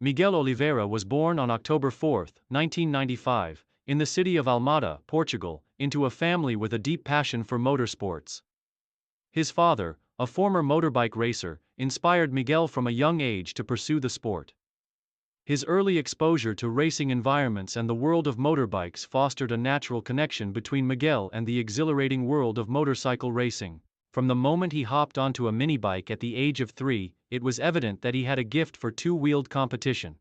Miguel Oliveira was born on October 4, 1995, in the city of Almada, Portugal, into a family with a deep passion for motorsports. His father, a former motorbike racer, inspired Miguel from a young age to pursue the sport. His early exposure to racing environments and the world of motorbikes fostered a natural connection between Miguel and the exhilarating world of motorcycle racing. From the moment he hopped onto a minibike at the age of 3, it was evident that he had a gift for two-wheeled competition.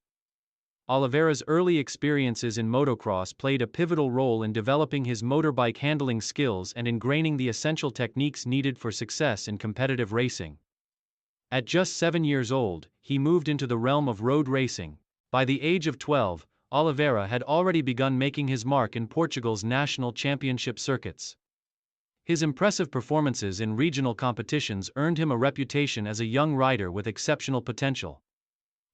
Oliveira's early experiences in motocross played a pivotal role in developing his motorbike handling skills and ingraining the essential techniques needed for success in competitive racing. At just 7 years old, he moved into the realm of road racing. By the age of 12, Oliveira had already begun making his mark in Portugal's national championship circuits. His impressive performances in regional competitions earned him a reputation as a young rider with exceptional potential.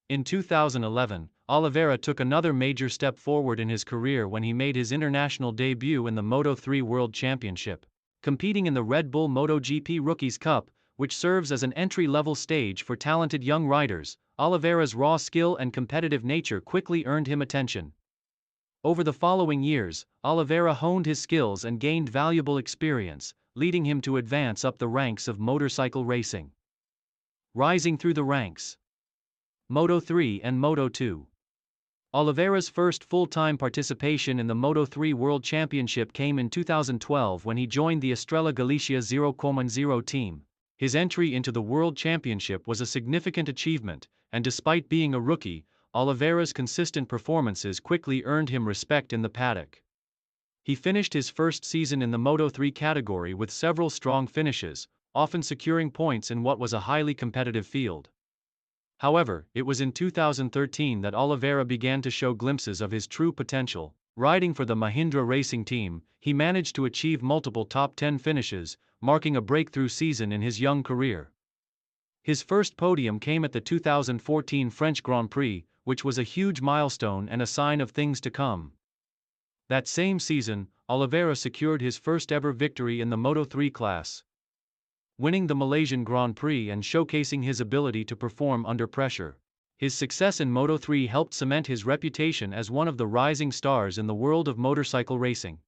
In 2011, Oliveira took another major step forward in his career when he made his international debut in the Moto3 World Championship. Competing in the Red Bull MotoGP Rookies Cup, which serves as an entry-level stage for talented young riders, Oliveira's raw skill and competitive nature quickly earned him attention. Over the following years, Oliveira honed his skills and gained valuable experience, leading him to advance up the ranks of motorcycle racing. Rising through the ranks. Moto3 and Moto2. Oliveira's first full-time participation in the Moto3 World Championship came in 2012 when he joined the Estrella Galicia 0,0 team. His entry into the World Championship was a significant achievement, and despite being a rookie, Oliveira's consistent performances quickly earned him respect in the paddock. He finished his first season in the Moto3 category with several strong finishes, often securing points in what was a highly competitive field. However, it was in 2013 that Oliveira began to show glimpses of his true potential. Riding for the Mahindra Racing Team, he managed to achieve multiple top 10 finishes, marking a breakthrough season in his young career. His first podium came at the 2014 French Grand Prix, which was a huge milestone and a sign of things to come. That same season, Oliveira secured his first ever victory in the Moto3 class, winning the Malaysian Grand Prix and showcasing his ability to perform under pressure. His success in Moto3 helped cement his reputation as one of the rising stars in the world of motorcycle racing.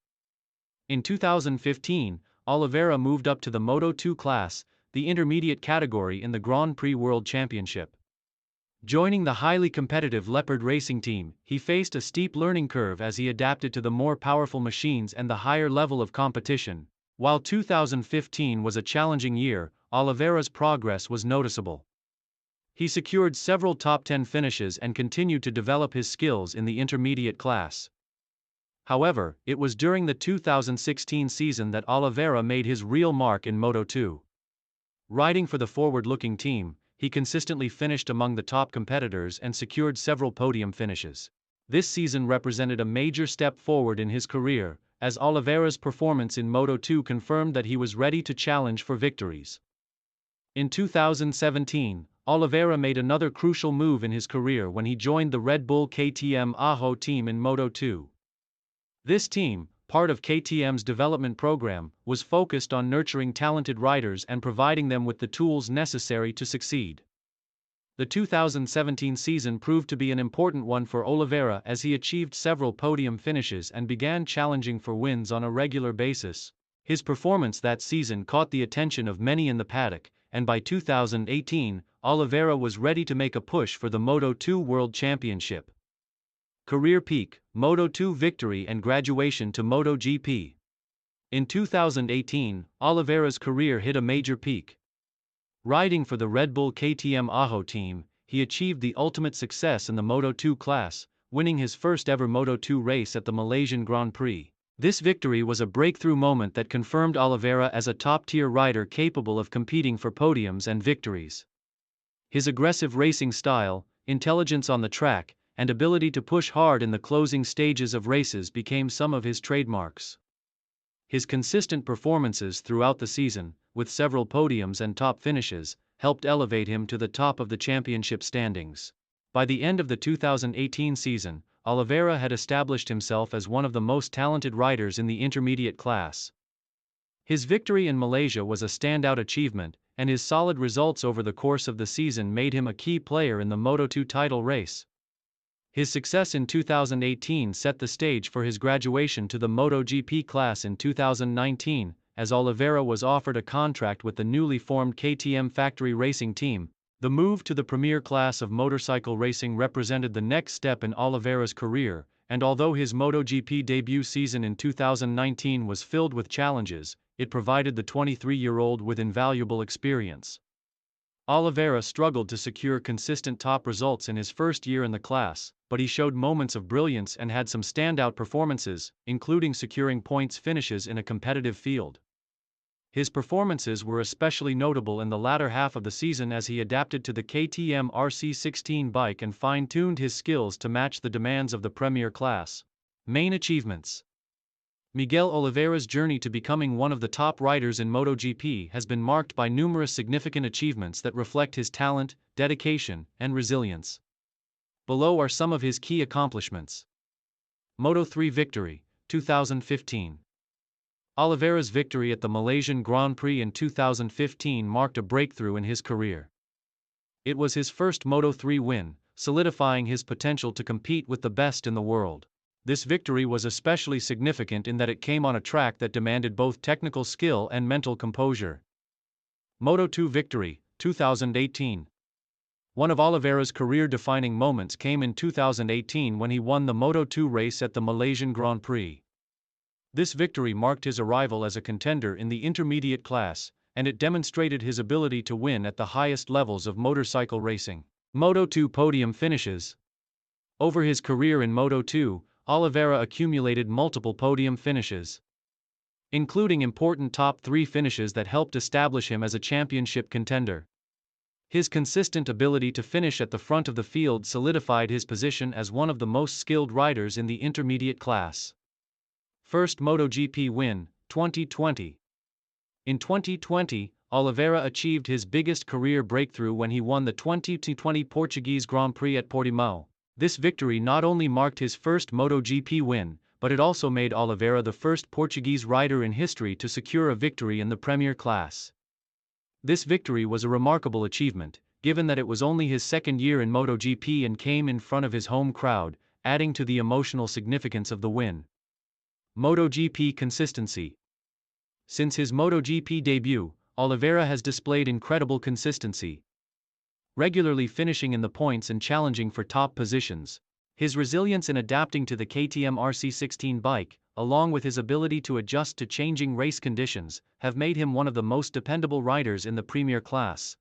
In 2015, Oliveira moved up to the Moto2 class, the intermediate category in the Grand Prix World Championship. Joining the highly competitive Leopard Racing Team, he faced a steep learning curve as he adapted to the more powerful machines and the higher level of competition. While 2015 was a challenging year, Oliveira's progress was noticeable. He secured several top 10 finishes and continued to develop his skills in the intermediate class. However, it was during the 2016 season that Oliveira made his real mark in Moto2. Riding for the forward-looking team, he consistently finished among the top competitors and secured several podium finishes. This season represented a major step forward in his career, as Oliveira's performance in Moto2 confirmed that he was ready to challenge for victories. In 2017, Oliveira made another crucial move in his career when he joined the Red Bull KTM Ajo team in Moto2. This team, part of KTM's development program, was focused on nurturing talented riders and providing them with the tools necessary to succeed. The 2017 season proved to be an important one for Oliveira as he achieved several podium finishes and began challenging for wins on a regular basis. His performance that season caught the attention of many in the paddock, and by 2018, Oliveira was ready to make a push for the Moto2 World Championship. Career peak, Moto2 victory and graduation to MotoGP. In 2018, Oliveira's career hit a major peak. Riding for the Red Bull KTM Ajo team, he achieved the ultimate success in the Moto2 class, winning his first ever Moto2 race at the Malaysian Grand Prix. This victory was a breakthrough moment that confirmed Oliveira as a top-tier rider capable of competing for podiums and victories. His aggressive racing style, intelligence on the track, and ability to push hard in the closing stages of races became some of his trademarks. His consistent performances throughout the season, with several podiums and top finishes, helped elevate him to the top of the championship standings. By the end of the 2018 season, Oliveira had established himself as one of the most talented riders in the intermediate class. His victory in Malaysia was a standout achievement, and his solid results over the course of the season made him a key player in the Moto2 title race. His success in 2018 set the stage for his graduation to the MotoGP class in 2019, as Oliveira was offered a contract with the newly formed KTM Factory Racing Team. The move to the premier class of motorcycle racing represented the next step in Oliveira's career, and although his MotoGP debut season in 2019 was filled with challenges, it provided the 23-year-old with invaluable experience. Oliveira struggled to secure consistent top results in his first year in the class, but he showed moments of brilliance and had some standout performances, including securing points finishes in a competitive field. His performances were especially notable in the latter half of the season as he adapted to the KTM RC16 bike and fine-tuned his skills to match the demands of the premier class. Main achievements: Miguel Oliveira's journey to becoming one of the top riders in MotoGP has been marked by numerous significant achievements that reflect his talent, dedication, and resilience. Below are some of his key accomplishments. Moto3 victory, 2015. Oliveira's victory at the Malaysian Grand Prix in 2015 marked a breakthrough in his career. It was his first Moto3 win, solidifying his potential to compete with the best in the world. This victory was especially significant in that it came on a track that demanded both technical skill and mental composure. Moto2 victory, 2018. One of Oliveira's career-defining moments came in 2018 when he won the Moto2 race at the Malaysian Grand Prix. This victory marked his arrival as a contender in the intermediate class, and it demonstrated his ability to win at the highest levels of motorcycle racing. Moto2 podium finishes. Over his career in Moto2, Oliveira accumulated multiple podium finishes, including important top 3 finishes that helped establish him as a championship contender. His consistent ability to finish at the front of the field solidified his position as one of the most skilled riders in the intermediate class. First MotoGP win, 2020. In 2020, Oliveira achieved his biggest career breakthrough when he won the 2020 Portuguese Grand Prix at Portimão. This victory not only marked his first MotoGP win, but it also made Oliveira the first Portuguese rider in history to secure a victory in the Premier class. This victory was a remarkable achievement, given that it was only his second year in MotoGP and came in front of his home crowd, adding to the emotional significance of the win. MotoGP consistency. Since his MotoGP debut, Oliveira has displayed incredible consistency, regularly finishing in the points and challenging for top positions. His resilience in adapting to the KTM RC16 bike, along with his ability to adjust to changing race conditions, have made him one of the most dependable riders in the premier class.